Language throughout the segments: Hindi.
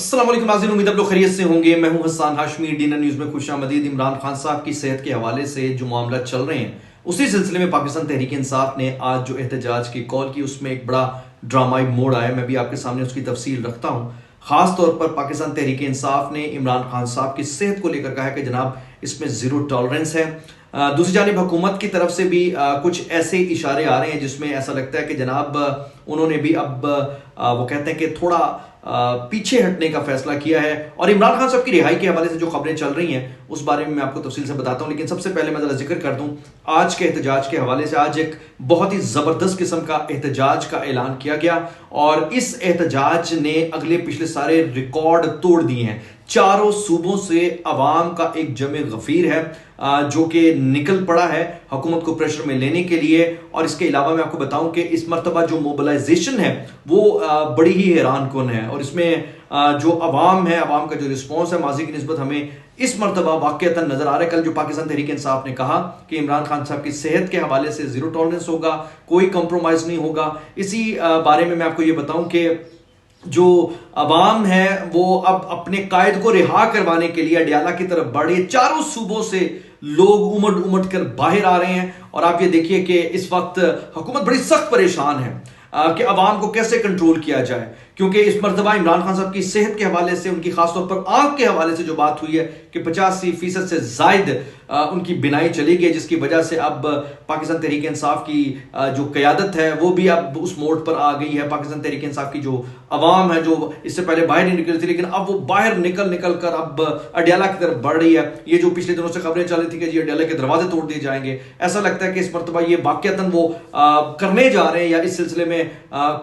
अस्सलाम वालेकुम नाज़रीन, उम्मीद आप लोग खैरियत से होंगे। मैं हूं हसन हाशमी। डीएनए न्यूज में खुशामदीद। इमरान खान साहब की सेहत के हवाले से जो मामला चल रहे हैं, उसी सिलसिले में पाकिस्तान तहरीक इंसाफ ने आज जो एहतजाज की कॉल की, उसमें एक बड़ा ड्रामाई मोड़ आया। मैं भी आपके सामने उसकी तफसील रखता हूं। खास तौर पर पाकिस्तान तहरीक इंसाफ ने इमरान खान साहब की सेहत को लेकर कहा है कि जनाब इसमें जीरो टॉलरेंस है। दूसरी जानिब हुकूमत की तरफ से भी कुछ ऐसे इशारे आ रहे हैं जिसमें ऐसा लगता है कि जनाब उन्होंने भी अब वो कहते हैं कि थोड़ा पीछे हटने का फैसला किया है। और इमरान खान साहब की रिहाई के हवाले से जो खबरें चल रही हैं उस बारे में मैं आपको तफसील से बताता हूं, लेकिन सबसे पहले मैं जरा जिक्र कर दूं आज के एहतजाज के हवाले से। आज एक बहुत ही जबरदस्त किस्म का एहतजाज का ऐलान किया गया और इस एहतजाज ने अगले पिछले सारे रिकॉर्ड तोड़ दिए हैं। चारों सूबों से अवाम का एक जमे गफीर है जो कि निकल पड़ा है हुकूमत को प्रेशर में लेने के लिए। और इसके अलावा मैं आपको बताऊं कि इस मरतबा जो मोबिलाइजेशन है वो बड़ी ही हैरान कुन है। और इसमें जो अवाम है, अवाम का जो रिस्पॉन्स है माजी की निस्बत हमें इस मरतबा वाकईतन नजर आ रहा है। कल जो पाकिस्तान तहरीक इंसाफ ने कहा कि इमरान खान साहब की सेहत के हवाले से जीरो टॉलरेंस होगा, कोई कंप्रोमाइज नहीं होगा। इसी बारे में मैं आपको ये बताऊं कि जो अवाम है वो अब अपने कायद को रिहा करवाने के लिए अडियाला की तरफ बढ़े। चारों सूबों से लोग उमड़ उमड़ कर बाहर आ रहे हैं। और आप ये देखिए कि इस वक्त हुकूमत बड़ी सख्त परेशान है कि अवाम को कैसे कंट्रोल किया जाए, क्योंकि इस मरतबा इमरान खान साहब की सेहत के हवाले से, उनकी खासतौर पर आंख के हवाले से जो बात हुई है कि 85% से जायद उनकी बिनाई चली गई, जिसकी वजह से अब पाकिस्तान तहरीक इंसाफ की जो क़यादत है वो भी अब उस मोड़ पर आ गई है। पाकिस्तान तहरीक इंसाफ की जो अवाम है, जो इससे पहले बाहर नहीं निकली थी, लेकिन अब वो बाहर निकल कर अब अडियाला की तरफ बढ़ रही है। ये जो पिछले दिनों से खबरें चल रही थी कि जी अडियाला के दरवाजे तोड़ दिए जाएंगे, ऐसा लगता है कि इस मरतबा ये वाकईतन वो करने जा रहे हैं या इस सिलसिले में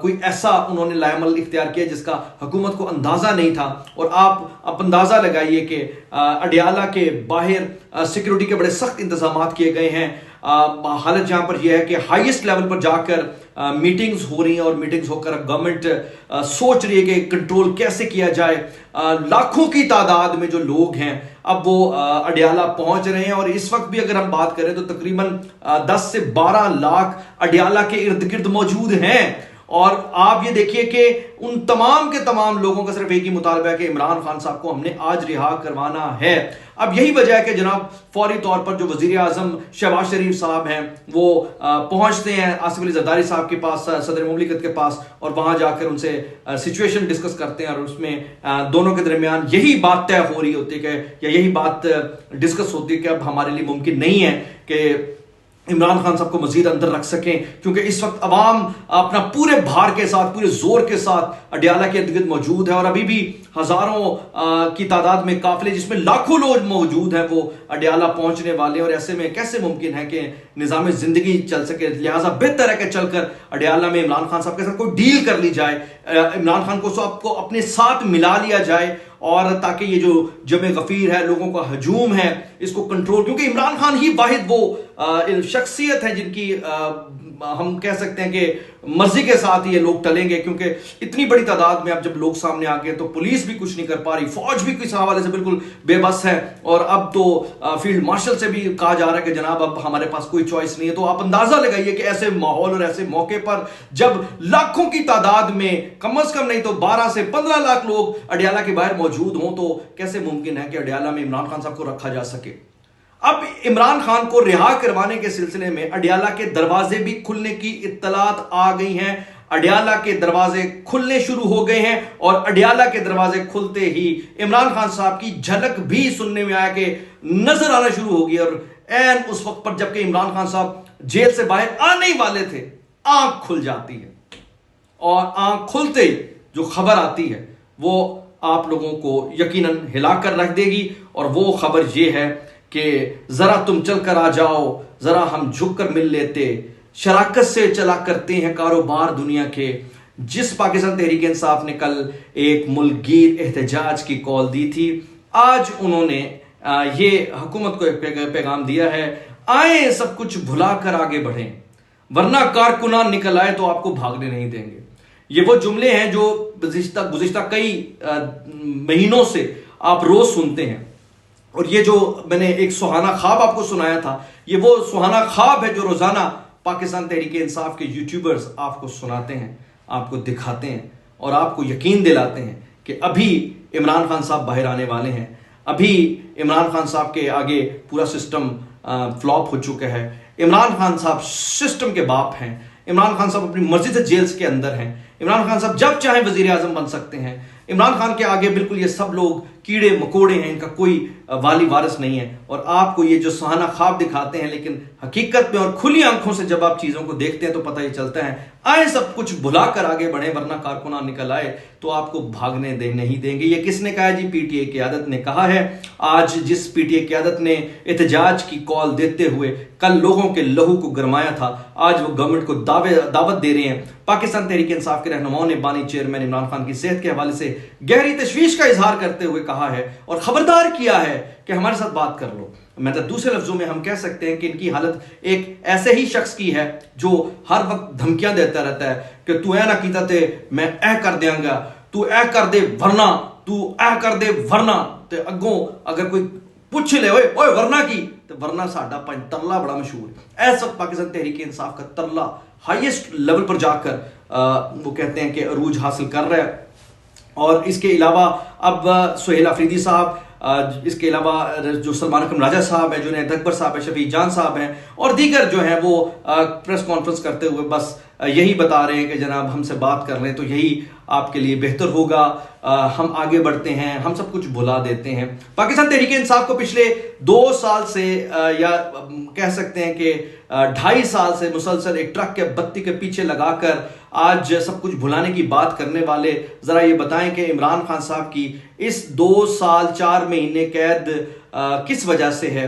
कोई ऐसा उन्होंने लाएमल इख्तियार किया जिसका हुकूमत को अंदाजा नहीं था। और आप अंदाजा लगाइए कि अडियाला के बाहर सिक्योरिटी के बड़े सख्त इंतजाम किए गए हैं। हालत जहां पर यह है कि हाईएस्ट लेवल पर जाकर मीटिंग्स हो रही हैं और मीटिंग्स होकर अब गवर्नमेंट सोच रही है कि कंट्रोल कैसे किया जाए। लाखों की तादाद में जो लोग हैं अब वो अडियाला पहुंच रहे हैं। और इस वक्त भी अगर हम बात करें तो तकरीबन 10 से 12 लाख अडियाला के इर्द गिर्द मौजूद हैं। और आप ये देखिए कि उन तमाम के तमाम लोगों का सिर्फ एक ही मुतालबा है कि इमरान खान साहब को हमने आज रिहा करवाना है। अब यही वजह है कि जनाब फौरी तौर पर जो वजीर आजम शहबाज शरीफ साहब हैं वो पहुंचते हैं आसिफ अली जरदारी साहब के पास, सदर मुमलिकत के पास, और वहां जाकर उनसे सिचुएशन डिस्कस करते हैं। और उसमें दोनों के दरमियान यही बात तय हो रही होती है कि या यही बात डिस्कस होती है कि अब हमारे लिए मुमकिन नहीं है कि इमरान खान साहब को मजीद अंदर रख सकें, क्योंकि इस वक्त अवाम अपना पूरे भार के साथ, पूरे जोर के साथ अडियाला के इर्द गिर्द मौजूद है। और अभी भी हजारों की तादाद में काफिले जिसमें लाखों लोग मौजूद हैं वो अडियाला पहुंचने वाले हैं। और ऐसे में कैसे मुमकिन है कि निज़ाम जिंदगी चल सके। लिहाजा बेहतर है कि चलकर अडियाला में इमरान खान साहब के साथ कोई डील कर ली जाए, इमरान खान को सबको अपने साथ मिला लिया जाए, और ताकि ये जो जमे गफीर है, लोगों का हजूम है, इसको कंट्रोल, क्योंकि इमरान खान ही वाहिद वो शख्सियत है जिनकी हम कह सकते हैं कि मर्जी के साथ ये लोग टलेंगे। क्योंकि इतनी बड़ी तादाद में अब जब लोग सामने आ गए तो पुलिस भी कुछ नहीं कर पा रही, फौज भी किस हवाले से बिल्कुल बेबस है। और अब तो फील्ड मार्शल से भी कहा जा रहा है कि जनाब अब हमारे पास कोई चॉइस नहीं है। तो आप अंदाजा लगाइए कि ऐसे माहौल और ऐसे मौके पर जब लाखों की तादाद में कम से कम नहीं तो 12 से 15 लाख लोग अडियाला के बाहर मौजूद हों, तो कैसे मुमकिन है कि अडियाला में इमरान खान साहब को रखा जा सके। अब इमरान खान को रिहा करवाने के सिलसिले में अडियाला के दरवाजे भी खुलने की इत्तलात आ गई हैं। अडियाला के दरवाजे खुलने शुरू हो गए हैं और अडियाला के दरवाजे खुलते ही इमरान खान साहब की झलक भी सुनने में आया कि नजर आना शुरू होगी। और ऐन उस वक्त पर जबकि इमरान खान साहब जेल से बाहर आने ही वाले थे, आंख खुल जाती है। और आंख खुलते ही जो खबर आती है वो आप लोगों को यकीनन हिलाकर रख देगी। और वो खबर ये है कि जरा तुम चल कर आ जाओ, जरा हम झुक कर मिल लेते, शराकत से चला करते हैं कारोबार दुनिया के। जिस पाकिस्तान तहरीक इंसाफ ने कल एक मुल्कगीर एहतजाज की कॉल दी थी, आज उन्होंने ये हुकूमत को एक पैगाम दिया है, आए सब कुछ भुलाकर आगे बढ़ें, वरना कारकुनान निकल आए तो आपको भागने नहीं देंगे। ये वो जुमले हैं जो गुज़िश्ता कई महीनों से आप रोज सुनते हैं। और ये जो मैंने एक सुहाना ख्वाब आपको सुनाया था, ये वो सुहाना ख्वाब है जो रोजाना पाकिस्तान तहरीक इंसाफ के यूट्यूबर्स आपको सुनाते हैं, आपको दिखाते हैं और आपको यकीन दिलाते हैं कि अभी इमरान खान साहब बाहर आने वाले हैं। अभी इमरान खान साहब के आगे पूरा सिस्टम फ्लॉप हो चुका है। इमरान खान साहब सिस्टम के बाप हैं। इमरान खान साहब अपनी मर्जी से जेल्स के अंदर हैं। इमरान खान साहब जब चाहे वजीर आजम बन सकते हैं। इमरान खान के आगे बिल्कुल ये सब लोग कीड़े मकोड़े हैं, इनका कोई वाली वारिस नहीं है। और आपको ये जो सुहाना ख्वाब दिखाते हैं, लेकिन हकीकत में और खुली आंखों से जब आप चीजों को देखते हैं तो पता ही चलता है आए सब कुछ भुलाकर आगे बढ़े, वरना कारकुनान निकल आए तो आपको भागने नहीं देंगे। ये किसने कहा है जी? पीटीए क़यादत ने कहा है। आज जिस पीटीए क़यादत ने एहतजाज की कॉल देते हुए कल लोगों के लहू को गरमाया था, आज वो गवर्नमेंट को दावत दे रहे हैं। पाकिस्तान तहरीक इंसाफ के रहनुमाओं ने बानी चेयरमैन इमरान खान की सेहत के हवाले से गहरी तशवीश का इजहार करते हुए कहा है और खबरदार किया है कि हमारे साथ बात कर लो। मतलब दूसरे लफ्जों में हम कह सकते हैं कि इनकी हालत एक ऐसे ही शख्स की है जो हर वक्त धमकियां देता रहता है कि तू ऐ ना कीता ते मैं ऐ कर देंगा, तू ऐ कर दे वरना, तू ऐ कर दे वरना। ते अगों अगर कोई पूछ ले ओए ओए वरना की, तो वरना साडा तरला बड़ा मशहूर है। इस वक्त पाकिस्तान तहरीक इंसाफ का तरला हाईएस्ट लेवल पर जाकर वो कहते हैं कि अरूज हासिल कर रहा है। और इसके अलावा अब सुहेल अफरीदी साहब, इसके अलावा जो सलमान अकरम राजा साहब हैं, जुनैद अकबर साहब हैं, शफीक जान साहब हैं और दीगर जो हैं वो प्रेस कॉन्फ्रेंस करते हुए बस यही बता रहे हैं कि जनाब हमसे बात कर लें तो यही आपके लिए बेहतर होगा, हम आगे बढ़ते हैं, हम सब कुछ भुला देते हैं। पाकिस्तान तहरीक इंसाफ को पिछले 2 साल से या कह सकते हैं कि 2.5 साल से मुसलसल एक ट्रक के बत्ती के पीछे लगाकर आज सब कुछ भुलाने की बात करने वाले जरा ये बताएं कि इमरान खान साहब की इस 2 साल 4 महीने कैद किस वजह से है।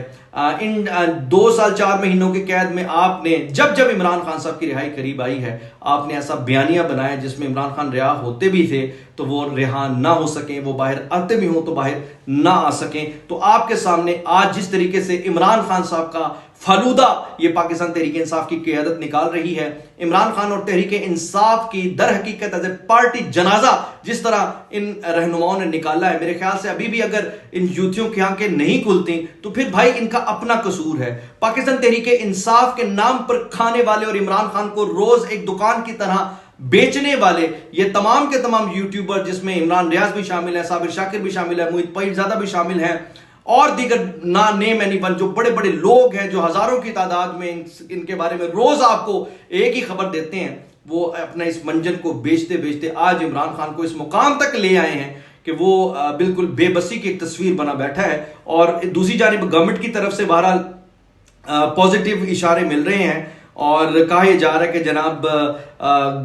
इन 2 साल 4 महीनों की कैद में आपने जब इमरान खान साहब की रिहाई करीब आई है, आपने ऐसा बयानिया बनाया जिसमें इमरान खान रिहा होते भी थे तो वो रिहा ना हो सकें, वो बाहर आते भी हो तो बाहर ना आ सकें। तो आपके सामने आज जिस तरीके से इमरान खान साहब का फालूदा ये पाकिस्तान तहरीक इंसाफ की क़यादत निकाल रही है, इमरान खान और तहरीक इंसाफ की दर हकीकत एज ए पार्टी जनाजा जिस तरह इन रहनुमाओं ने निकाला है, मेरे ख्याल से अभी भी अगर इन यूथियों की आंखें नहीं खुलती तो फिर भाई इनका अपना कसूर है। पाकिस्तान तहरीक इंसाफ के नाम पर खाने वाले और इमरान खान को रोज एक दुकान की तरह बेचने वाले ये तमाम के तमाम यूट्यूबर, जिसमें इमरान रियाज भी शामिल है, साबिर शाकिर भी शामिल है, मोहित पीरजादा भी शामिल है और दीगर ना नेम एनीवन जो बड़े बड़े लोग हैं जो हजारों की तादाद में इनके बारे में रोज आपको एक ही खबर देते हैं, वो अपना इस मंजन को बेचते बेचते आज इमरान खान को इस मुकाम तक ले आए हैं कि वो बिल्कुल बेबसी की एक तस्वीर बना बैठा है। और दूसरी जानिब गवर्नमेंट की तरफ से बहरहाल पॉजिटिव इशारे मिल रहे हैं और कहा यह जा रहा है कि जनाब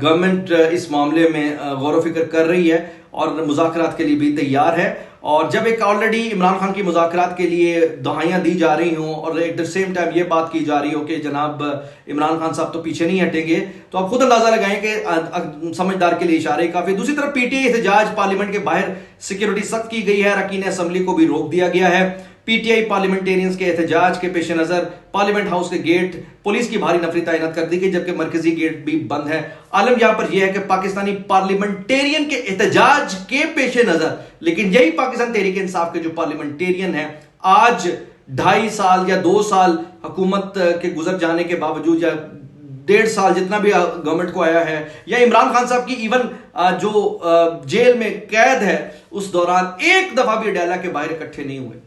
गवर्नमेंट इस मामले में गौर व फिक्र कर रही है और मुज़ाकरात के लिए भी तैयार है। और जब एक ऑलरेडी इमरान खान की मुज़ाकरात के लिए दुहाइयाँ दी जा रही हों और एट द सेम टाइम ये बात की जा रही हो कि जनाब इमरान खान साहब तो पीछे नहीं हटेंगे, तो आप खुद अंदाजा लगाएं कि समझदार के लिए इशारे काफ़ी। दूसरी तरफ पीटीआई एहतजाज, पार्लियामेंट के बाहर सिक्योरिटी सख्त की गई है, अरकान असेंबली को भी रोक दिया गया है। पीटीआई पार्लियामेंटेरियंस के एहतजाज के पेश नजर पार्लियामेंट हाउस के गेट पुलिस की भारी नफरी तैनात कर दी गई, जबकि मरकजी गेट भी बंद है। आलम यहां पर यह है कि पाकिस्तानी पार्लियामेंटेरियन के एहतजाज के पेश नजर, लेकिन यही पाकिस्तान तहरीक इंसाफ के जो पार्लियामेंटेरियन है आज 2.5 साल या 2 साल हुकूमत के गुजर जाने के बावजूद या 1.5 साल जितना भी गवर्नमेंट को आया है, या इमरान खान साहब की इवन जो जेल में कैद है उस दौरान एक दफा भी अडयाला के बाहर इकट्ठे नहीं हुए।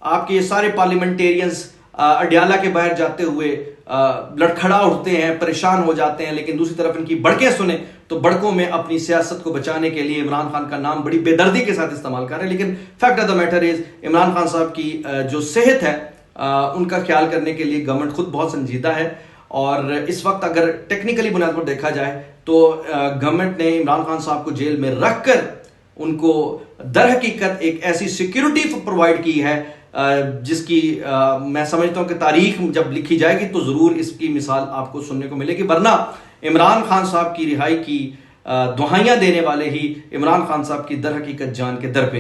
आपके ये सारे पार्लियामेंटेरियंस अडयाला के बाहर जाते हुए लड़खड़ा उठते हैं, परेशान हो जाते हैं, लेकिन दूसरी तरफ इनकी बड़कें सुने तो बड़कों में अपनी सियासत को बचाने के लिए इमरान खान का नाम बड़ी बेदर्दी के साथ इस्तेमाल कर रहे हैं। लेकिन fact of the matter is Imran Khan साहब की जो सेहत है उनका ख्याल करने के लिए गवर्नमेंट खुद बहुत संजीदा है। और इस वक्त अगर टेक्निकली बुनियाद पर देखा जाए तो गवर्नमेंट ने इमरान खान साहब को जेल में रखकर उनको दर हकीकत एक ऐसी सिक्योरिटी प्रोवाइड की है जिसकी मैं समझता हूं कि तारीख जब लिखी जाएगी तो जरूर इसकी मिसाल आपको सुनने को मिलेगी। वरना इमरान खान साहब की रिहाई की दुहाइयां देने वाले ही इमरान खान साहब की दर हकीकत जान के दर पे हैं।